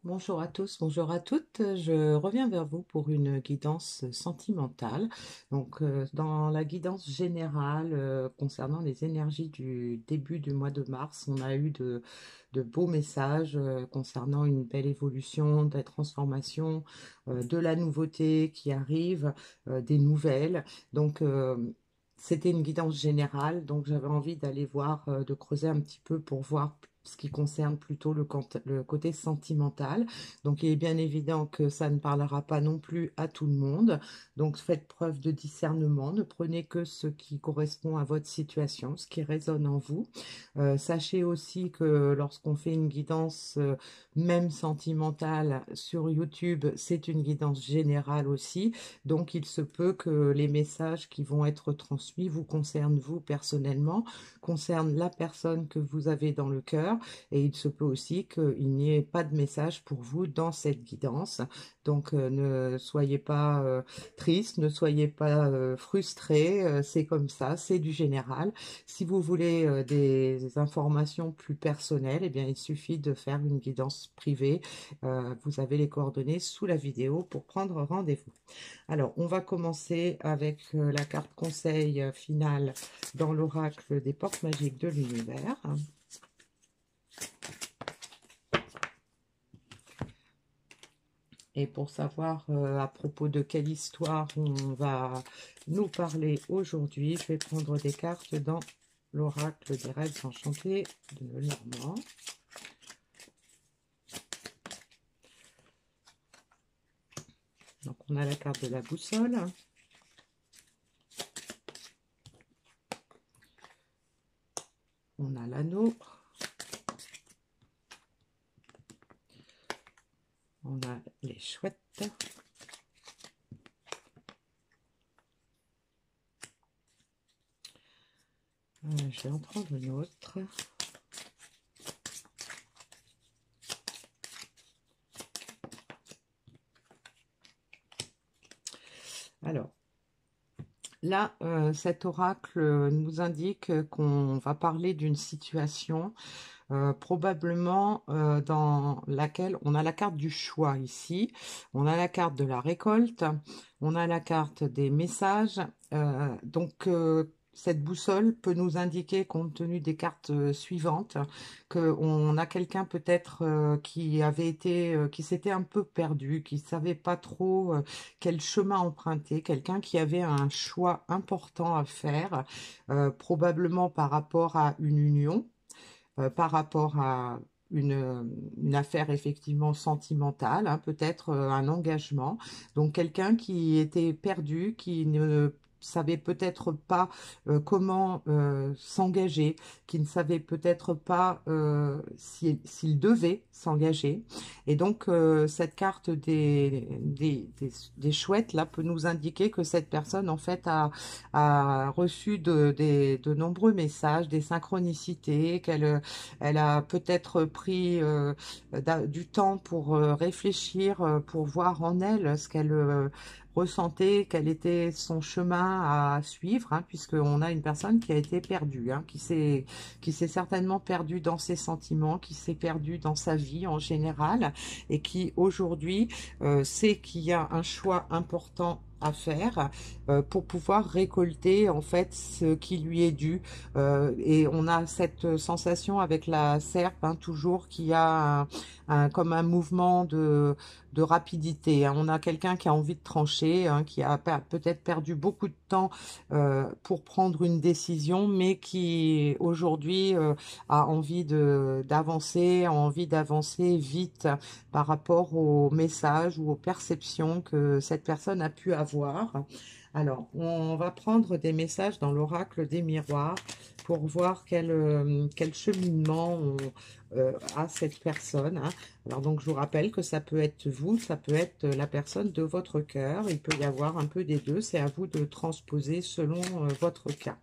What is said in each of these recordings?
Bonjour à tous, bonjour à toutes. Je reviens vers vous pour une guidance sentimentale. Dans la guidance générale concernant les énergies du début du mois de mars, on a eu de beaux messages concernant une belle évolution, des transformations, de la nouveauté qui arrive, des nouvelles. Donc, C'était une guidance générale, donc j'avais envie d'aller voir, de creuser un petit peu pour voir ce qui concerne plutôt le côté sentimental. Donc il est bien évident que ça ne parlera pas non plus à tout le monde. Donc faites preuve de discernement, ne prenez que ce qui correspond à votre situation, ce qui résonne en vous. Sachez aussi que lorsqu'on fait une guidance même sentimentale sur YouTube, c'est une guidance générale aussi. Donc il se peut que les messages qui vont être transmis vous concernent vous personnellement, concernent la personne que vous avez dans le cœur, et il se peut aussi qu'il n'y ait pas de message pour vous dans cette guidance. Donc ne soyez pas triste, ne soyez pas frustré, c'est comme ça, c'est du général. Si vous voulez des informations plus personnelles, eh bien il suffit de faire une guidance privée. Vous avez les coordonnées sous la vidéo pour prendre rendez-vous. Alors, on va commencer avec la carte conseil finale dans l'oracle des portes magiques de l'univers. Et pour savoir à propos de quelle histoire on va nous parler aujourd'hui, je vais prendre des cartes dans l'oracle des rêves enchantés de Normand. Donc, on a la carte de la boussole. On a l'anneau. On a les chouettes. Je vais en prendre une autre. Alors, là, cet oracle nous indique qu'on va parler d'une situation probablement dans laquelle on a la carte du choix ici, on a la carte de la récolte, on a la carte des messages. Cette boussole peut nous indiquer, compte tenu des cartes suivantes, qu'on a quelqu'un peut-être qui s'était un peu perdu, qui savait pas trop quel chemin emprunter, quelqu'un qui avait un choix important à faire, probablement par rapport à une union, par rapport à une affaire effectivement sentimentale, hein, peut-être un engagement. Donc quelqu'un qui était perdu, qui ne savait peut-être pas comment s'engager, qui ne savait peut-être pas s'il devait s'engager. Et donc cette carte des chouettes là peut nous indiquer que cette personne en fait a reçu de nombreux messages, des synchronicités, elle a peut-être pris du temps pour réfléchir, pour voir en elle ce qu'elle ressentait, quel était son chemin à suivre, hein, puisqu'on a une personne qui a été perdue, hein, qui s'est certainement perdue dans ses sentiments, qui s'est perdue dans sa vie en général, et qui aujourd'hui sait qu'il y a un choix important à faire pour pouvoir récolter en fait ce qui lui est dû. Et on a cette sensation avec la serpe, hein, toujours qu'il y a comme un mouvement de rapidité, hein. On a quelqu'un qui a envie de trancher, hein, qui a peut-être perdu beaucoup de temps pour prendre une décision, mais qui aujourd'hui a envie d'avancer, a envie d'avancer vite par rapport aux messages ou aux perceptions que cette personne a pu avoir. Alors, on va prendre des messages dans l'oracle des miroirs pour voir quel cheminement a cette personne, hein. Alors, donc, je vous rappelle que ça peut être vous, ça peut être la personne de votre cœur. Il peut y avoir un peu des deux. C'est à vous de transposer selon votre cas.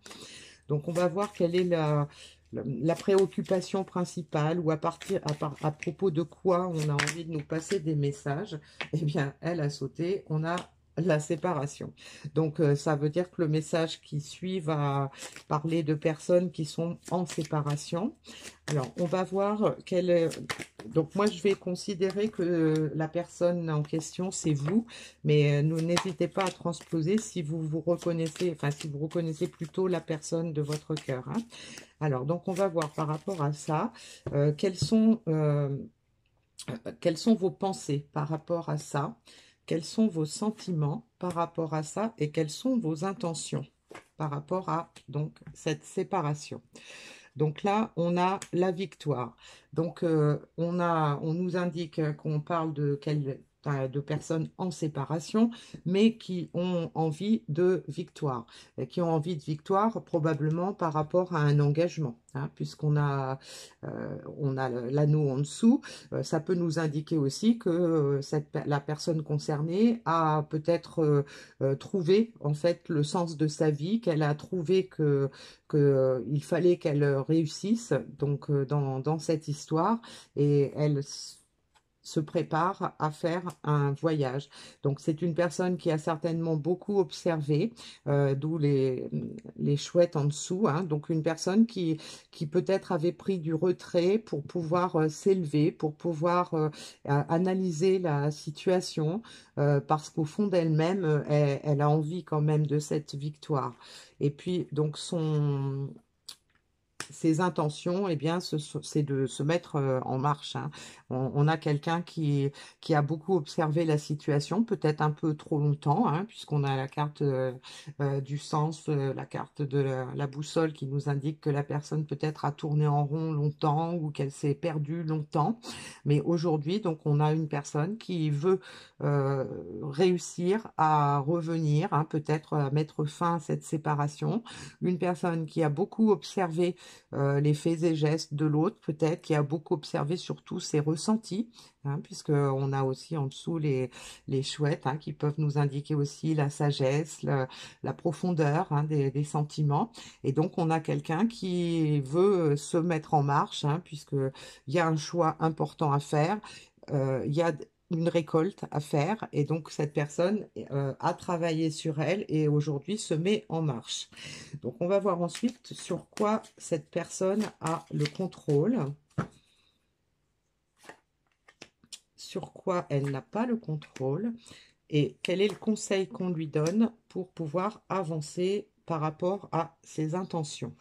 Donc, on va voir quelle est la préoccupation principale ou à propos de quoi on a envie de nous passer des messages. Eh bien, elle a sauté. On a la séparation. Donc, ça veut dire que le message qui suit va parler de personnes qui sont en séparation. Alors, on va voir quelle est... Donc, moi, je vais considérer que la personne en question, c'est vous, mais n'hésitez pas à transposer si vous vous reconnaissez, enfin, si vous reconnaissez plutôt la personne de votre cœur, hein. Alors, donc, on va voir par rapport à ça, quelles sont vos pensées par rapport à ça, quels sont vos sentiments par rapport à ça et quelles sont vos intentions par rapport à donc cette séparation. Donc là, on a la victoire. Donc on nous indique qu'on parle de personnes en séparation, mais qui ont envie de victoire. Et qui ont envie de victoire probablement par rapport à un engagement, hein, puisqu'on a, on a l'anneau en dessous. Ça peut nous indiquer aussi que la personne concernée a peut-être trouvé en fait le sens de sa vie, qu'elle a trouvé il fallait qu'elle réussisse donc dans cette histoire, et elle se prépare à faire un voyage. Donc c'est une personne qui a certainement beaucoup observé, d'où les chouettes en dessous, hein. Donc une personne qui peut-être avait pris du retrait pour pouvoir s'élever, pour pouvoir analyser la situation, parce qu'au fond d'elle-même, elle a envie quand même de cette victoire. Et puis donc ses intentions, eh bien, c'est de se mettre en marche, hein. On a quelqu'un qui a beaucoup observé la situation, peut-être un peu trop longtemps, hein, puisqu'on a la carte du sens, la carte de la boussole qui nous indique que la personne peut-être a tourné en rond longtemps ou qu'elle s'est perdue longtemps. Mais aujourd'hui, donc, on a une personne qui veut euh, réussir à revenir, hein, peut-être à mettre fin à cette séparation. Une personne qui a beaucoup observé les faits et gestes de l'autre, peut-être, qui a beaucoup observé surtout ses ressentis, hein, puisqu'on a aussi en dessous les chouettes, hein, qui peuvent nous indiquer aussi la sagesse, la profondeur, hein, des sentiments. Et donc, on a quelqu'un qui veut se mettre en marche, hein, puisqu'il y a un choix important à faire. Il y a une récolte à faire, et donc cette personne a travaillé sur elle et aujourd'hui se met en marche. Donc on va voir ensuite sur quoi cette personne a le contrôle, sur quoi elle n'a pas le contrôle et quel est le conseil qu'on lui donne pour pouvoir avancer par rapport à ses intentions.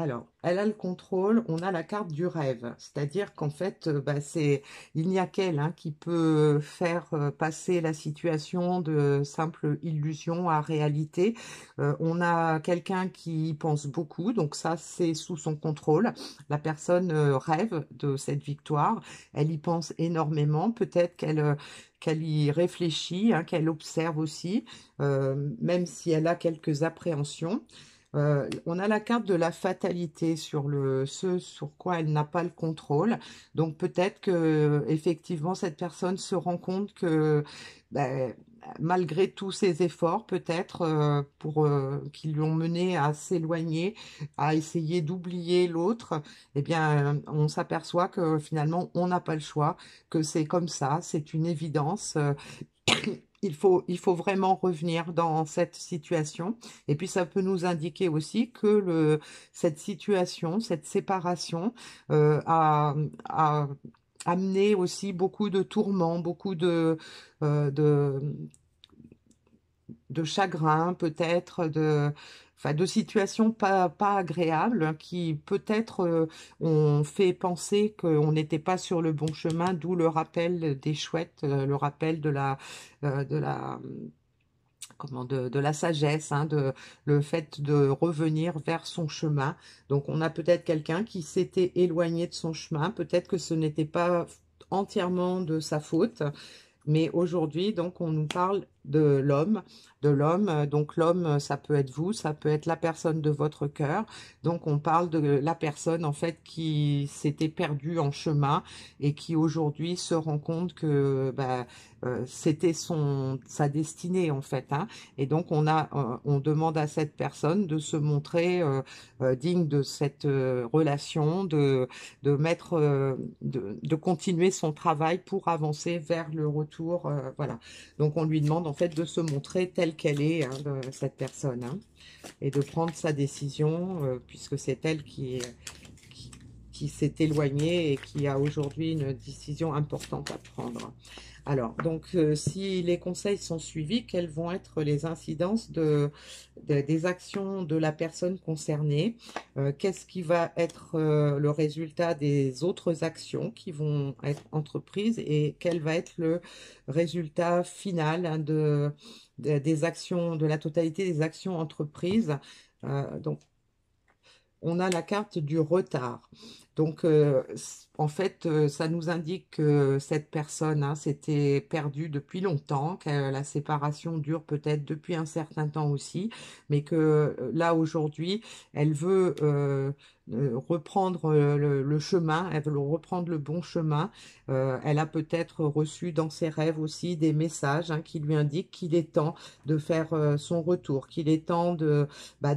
Alors, elle a le contrôle, on a la carte du rêve, c'est-à-dire qu'en fait, il n'y a qu'elle, hein, qui peut faire passer la situation de simple illusion à réalité. On a quelqu'un qui y pense beaucoup, donc ça, c'est sous son contrôle. La personne rêve de cette victoire, elle y pense énormément, peut-être qu'elle y réfléchit, hein, qu'elle observe aussi, même si elle a quelques appréhensions. On a la carte de la fatalité sur ce sur quoi elle n'a pas le contrôle. Donc peut-être que effectivement cette personne se rend compte que ben, malgré tous ses efforts, peut-être qui lui ont mené à s'éloigner, à essayer d'oublier l'autre, eh bien on s'aperçoit que finalement on n'a pas le choix, que c'est comme ça, c'est une évidence. Il faut vraiment revenir dans cette situation. Et puis, ça peut nous indiquer aussi que cette situation, cette séparation a amené aussi beaucoup de tourments, beaucoup euh, de, de chagrin, peut-être, enfin, de situations pas agréables, hein, qui peut-être ont fait penser qu'on n'était pas sur le bon chemin, d'où le rappel des chouettes, le rappel de la de la sagesse, hein, le fait de revenir vers son chemin. Donc on a peut-être quelqu'un qui s'était éloigné de son chemin, peut-être que ce n'était pas entièrement de sa faute, mais aujourd'hui, donc, on nous parle de l'homme, Donc l'homme, ça peut être vous, ça peut être la personne de votre cœur. Donc on parle de la personne en fait qui s'était perdue en chemin et qui aujourd'hui se rend compte que bah, c'était sa destinée en fait, hein. Et donc on demande à cette personne de se montrer digne de cette relation, de continuer son travail pour avancer vers le retour, voilà. Donc on lui demande en fait de se montrer telle qu'elle est, hein, cette personne, hein, et de prendre sa décision, puisque c'est elle qui, qui s'est éloignée et qui a aujourd'hui une décision importante à prendre. Alors, donc, si les conseils sont suivis, quelles vont être les incidences des actions de la personne concernée? Qu'est-ce qui va être le résultat des autres actions qui vont être entreprises et quel va être le résultat final, hein, des actions, de la totalité des actions entreprises? Donc, on a la carte du retard. Donc, en fait, ça nous indique que cette personne, hein, s'était perdue depuis longtemps, que la séparation dure peut-être depuis un certain temps aussi, mais que là, aujourd'hui, elle veut reprendre le chemin, elle veut reprendre le bon chemin. Elle a peut-être reçu dans ses rêves aussi des messages, hein, qui lui indiquent qu'il est temps de faire son retour, qu'il est temps de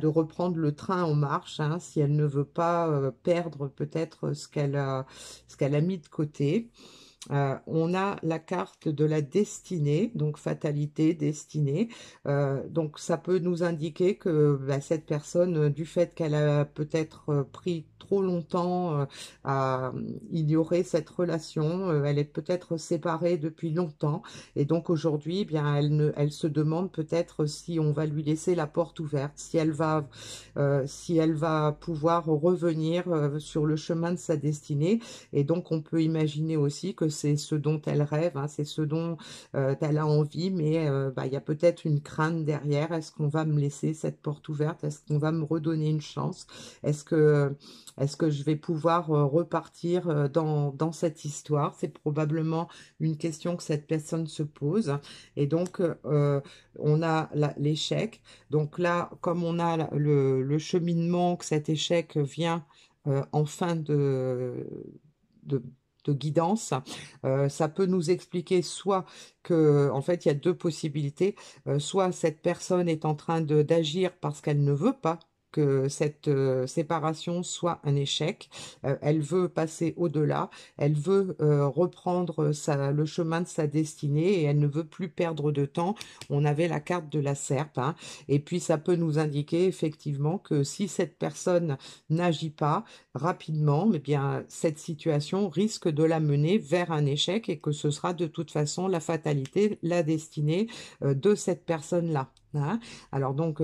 reprendre le train en marche, hein, si elle ne veut pas perdre peut-être ce qu'elle a mis de côté. On a la carte de la destinée, donc fatalité, destinée. Donc ça peut nous indiquer que bah, cette personne, du fait qu'elle a peut-être pris trop longtemps à ignorer cette relation, elle est peut-être séparée depuis longtemps et donc aujourd'hui, eh bien, elle se demande peut-être si on va lui laisser la porte ouverte, si elle va pouvoir revenir sur le chemin de sa destinée. Et donc, on peut imaginer aussi que c'est ce dont elle rêve, hein, c'est ce dont elle a envie, mais bah, il y a peut-être une crainte derrière. Est-ce qu'on va me laisser cette porte ouverte? Est-ce qu'on va me redonner une chance? Est-ce que, est-ce que je vais pouvoir repartir dans cette histoire? C'est probablement une question que cette personne se pose. Et donc, on a l'échec. Donc là, comme on a le cheminement, que cet échec vient en fin de, de guidance, ça peut nous expliquer soit que, en fait, il y a deux possibilités. Soit cette personne est en train d'agir parce qu'elle ne veut pas que cette séparation soit un échec. Elle veut passer au-delà, elle veut reprendre le chemin de sa destinée et elle ne veut plus perdre de temps. On avait la carte de la serpe, hein, et puis ça peut nous indiquer effectivement que si cette personne n'agit pas rapidement, eh bien, cette situation risque de la mener vers un échec et que ce sera de toute façon la fatalité, la destinée de cette personne-là, hein. Alors donc,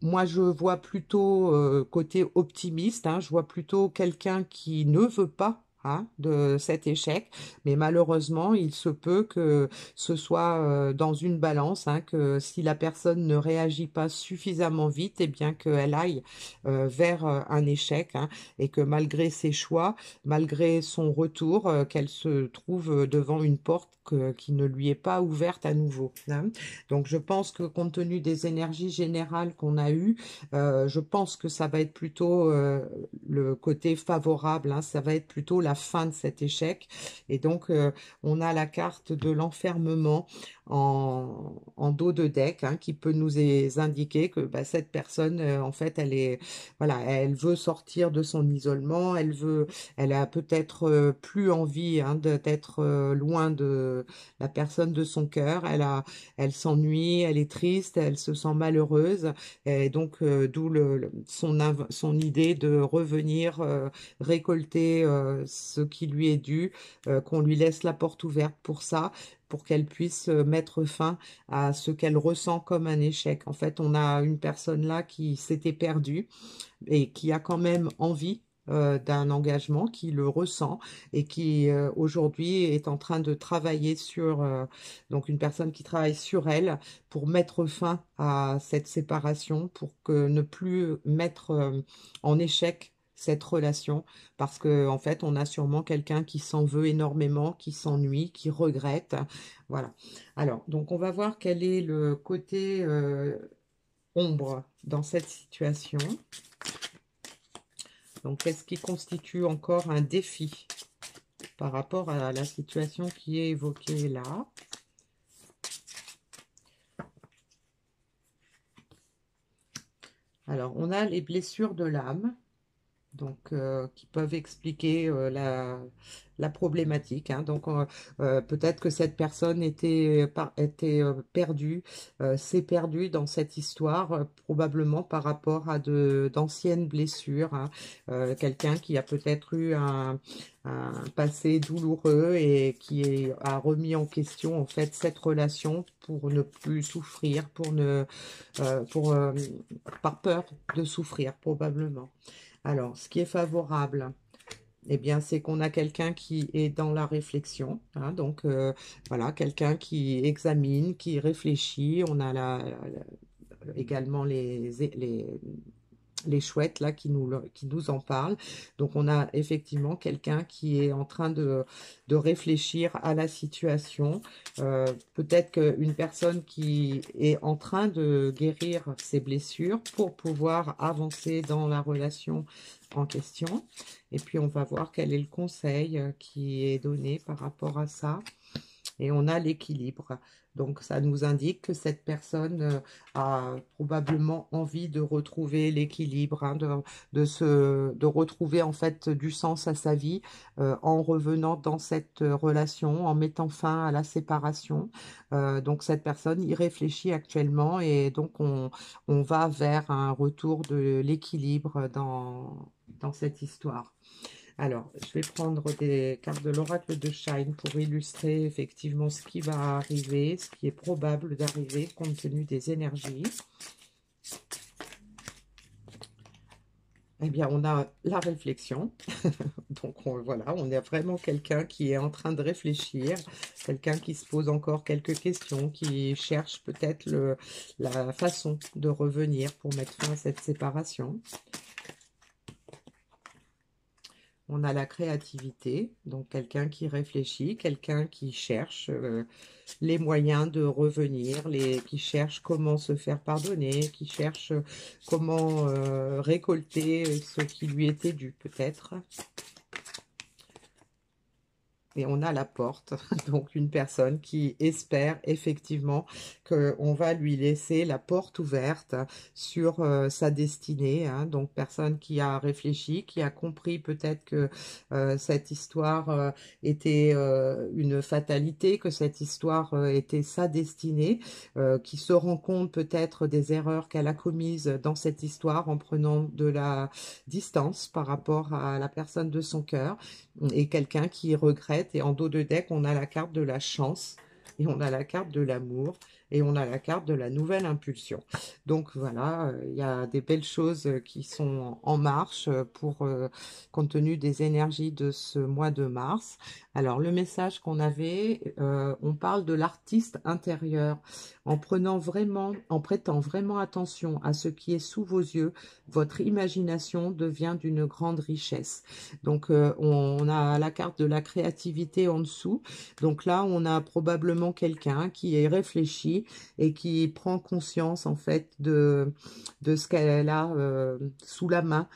moi, je vois plutôt côté optimiste, hein, je vois plutôt quelqu'un qui ne veut pas, hein, de cet échec, mais malheureusement, il se peut que ce soit dans une balance, hein, que si la personne ne réagit pas suffisamment vite, eh bien qu'elle aille vers un échec, hein, et que malgré ses choix, malgré son retour, qu'elle se trouve devant une porte qui ne lui est pas ouverte à nouveau, hein. Donc, je pense que compte tenu des énergies générales qu'on a eues, je pense que ça va être plutôt le côté favorable, hein, ça va être plutôt la fin de cet échec. Et donc, on a la carte de l'enfermement en dos de deck, hein, qui peut nous indiquer que bah, cette personne, en fait, voilà, elle veut sortir de son isolement, elle a peut-être plus envie, hein, d'être loin de la personne de son cœur. Elle s'ennuie, elle est triste, elle se sent malheureuse, et donc d'où son idée de revenir récolter ce qui lui est dû, qu'on lui laisse la porte ouverte pour ça, pour qu'elle puisse mettre fin à ce qu'elle ressent comme un échec. En fait, on a une personne là qui s'était perdue et qui a quand même envie d'un engagement, qui le ressent et qui aujourd'hui est en train de travailler sur, donc une personne qui travaille sur elle pour mettre fin à cette séparation, pour que ne plus mettre en échec cette relation, parce que en fait, on a sûrement quelqu'un qui s'en veut énormément, qui s'ennuie, qui regrette. Voilà. Alors, donc on va voir quel est le côté ombre dans cette situation. Donc, qu'est-ce qui constitue encore un défi par rapport à la situation qui est évoquée là? Alors, on a les blessures de l'âme, donc qui peuvent expliquer la problématique, hein. Donc peut-être que cette personne était perdue, s'est perdue dans cette histoire, probablement par rapport à d'anciennes blessures, hein. Quelqu'un qui a peut-être eu un passé douloureux et a remis en question en fait cette relation pour ne plus souffrir, pour par peur de souffrir probablement. Alors, ce qui est favorable, eh bien, c'est qu'on a quelqu'un qui est dans la réflexion, hein. Donc, voilà, quelqu'un qui examine, qui réfléchit. On a également les chouettes là qui nous en parlent. Donc on a effectivement quelqu'un qui est en train de réfléchir à la situation. Peut-être qu'une personne qui est en train de guérir ses blessures pour pouvoir avancer dans la relation en question. Et puis on va voir quel est le conseil qui est donné par rapport à ça. Et on a l'équilibre. Donc ça nous indique que cette personne a probablement envie de retrouver l'équilibre, hein, de retrouver en fait du sens à sa vie en revenant dans cette relation, en mettant fin à la séparation. Donc cette personne y réfléchit actuellement et donc on va vers un retour de l'équilibre dans cette histoire. Alors, je vais prendre des cartes de l'oracle de Shine pour illustrer effectivement ce qui va arriver, ce qui est probable d'arriver compte tenu des énergies. Eh bien, on a la réflexion. Donc, voilà, on a vraiment quelqu'un qui est en train de réfléchir, quelqu'un qui se pose encore quelques questions, qui cherche peut-être la façon de revenir pour mettre fin à cette séparation. On a la créativité, donc quelqu'un qui réfléchit, quelqu'un qui cherche les moyens de revenir, qui cherche comment se faire pardonner, qui cherche comment récolter ce qui lui était dû peut-être. Et on a la porte, donc une personne qui espère effectivement qu'on va lui laisser la porte ouverte sur sa destinée, hein. Donc personne qui a réfléchi, qui a compris peut-être que cette histoire était une fatalité, que cette histoire était sa destinée, qui se rend compte peut-être des erreurs qu'elle a commises dans cette histoire en prenant de la distance par rapport à la personne de son cœur, et quelqu'un qui regrette. Et en dos de deck, on a la carte de la chance, et on a la carte de l'amour, et on a la carte de la nouvelle impulsion. Donc voilà, il y a des belles choses qui sont en marche compte tenu des énergies de ce mois de mars. Alors le message qu'on avait, on parle de l'artiste intérieur. En prêtant vraiment attention à ce qui est sous vos yeux, votre imagination devient d'une grande richesse. Donc on a la carte de la créativité en dessous. Donc là, on a probablement quelqu'un qui est réfléchi et qui prend conscience en fait de ce qu'elle a sous la main,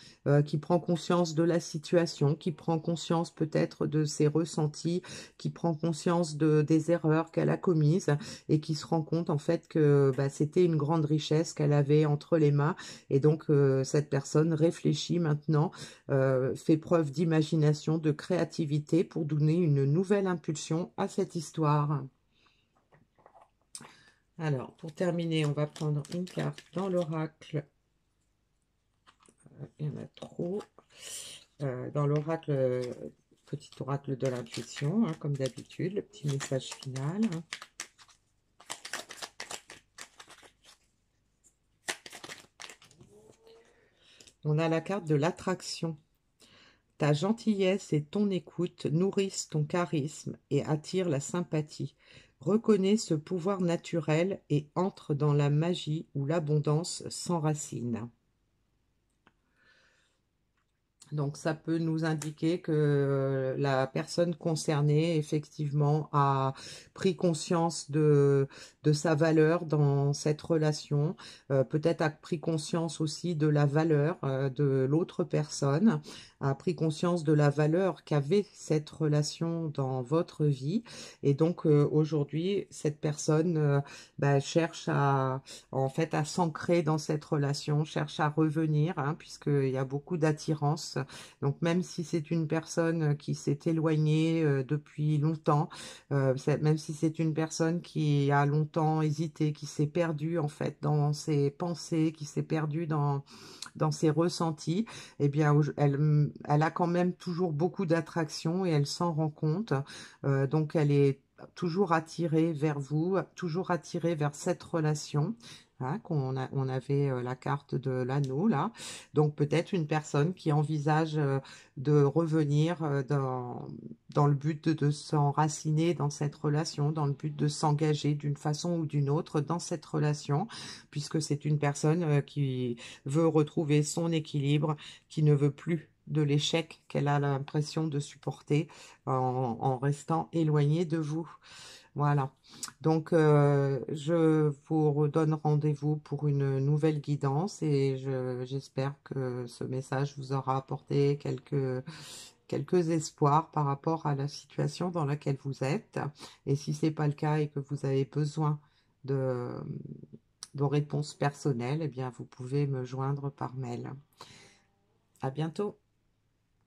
qui prend conscience de la situation, qui prend conscience peut-être de ses ressentis, qui prend conscience des erreurs qu'elle a commises et qui se rend compte en fait que c'était une grande richesse qu'elle avait entre les mains. Et donc cette personne réfléchit maintenant, fait preuve d'imagination, de créativité pour donner une nouvelle impulsion à cette histoire. Alors, pour terminer, on va prendre une carte dans l'oracle. Il y en a trop. Dans l'oracle, petit oracle de l'intuition, hein, comme d'habitude, le petit message final. On a la carte de l'attraction. Ta gentillesse et ton écoute nourrissent ton charisme et attirent la sympathie. Reconnais ce pouvoir naturel et entre dans la magie où l'abondance s'enracine. Donc, ça peut nous indiquer que la personne concernée, effectivement, a pris conscience de sa valeur dans cette relation, peut-être a pris conscience aussi de la valeur de l'autre personne, a pris conscience de la valeur qu'avait cette relation dans votre vie. Et donc, aujourd'hui, cette personne bah, cherche en fait, à s'ancrer dans cette relation, cherche à revenir, hein, puisqu'il y a beaucoup d'attirance. Donc, même si c'est une personne qui s'est éloignée depuis longtemps, même si c'est une personne qui a longtemps hésité, qui s'est perdue en fait dans ses pensées, qui s'est perdue dans ses ressentis, eh bien, elle a quand même toujours beaucoup d'attraction et elle s'en rend compte. Donc, elle est toujours attirée vers vous, toujours attirée vers cette relation. Hein, on avait la carte de l'anneau là, donc peut-être une personne qui envisage de revenir dans le but de s'enraciner dans cette relation, dans le but de s'engager d'une façon ou d'une autre dans cette relation, puisque c'est une personne qui veut retrouver son équilibre, qui ne veut plus de l'échec qu'elle a l'impression de supporter en restant éloignée de vous. Voilà. Donc, je vous redonne rendez-vous pour une nouvelle guidance et j'espère que ce message vous aura apporté quelques espoirs par rapport à la situation dans laquelle vous êtes. Et si ce n'est pas le cas et que vous avez besoin de, de réponses personnelles, eh bien, vous pouvez me joindre par mail. À bientôt.